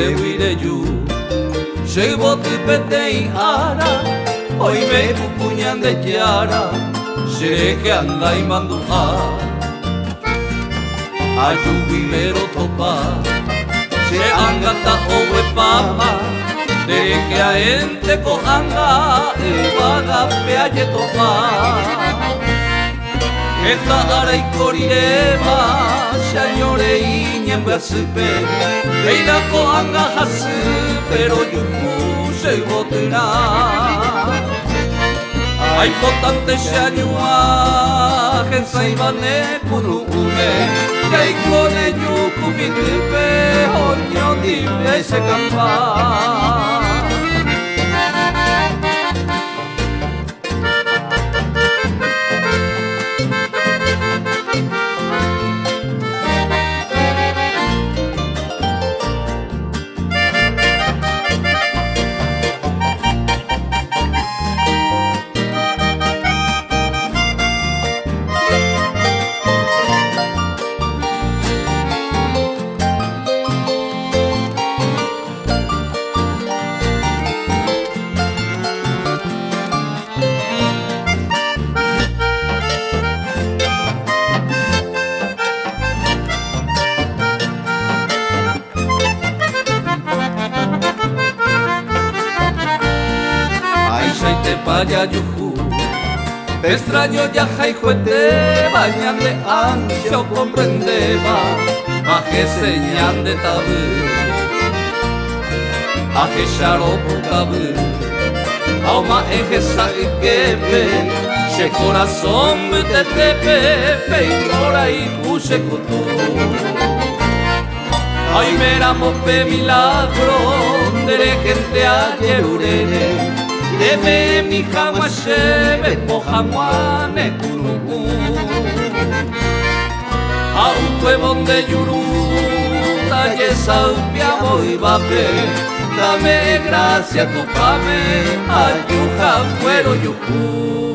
te huire yu Llevo tu pete y ara Hoy me pupuñan de chiara Llegue anda y manduja Ayubimero topa Se angata owe papa Deje a ente kohanga Y vaga peaye topa Eta ara ikorireba Shanyore iñembe asupe Beira kohanga hasu Pero yuku seigotera Aikotante shanyua Jensai bane kunu ume Kaikone yuku mitipe Honyo dibe se kampa Vaya yuju, te extraño ya jaijuete, bañan de ansia o comprendeba, aje señal de tabú, aje sharopo tabú, auma eje saquepe, she corazón te tepe, peitora y cuse kutu. Ay meramo pe milagro, dere gente ayer urene. Deme mi jamashebe pohamane kuruku Aunque bonde yuru Talle saupiamo y vape Dame gracia tu pame Ayuja fuero yuku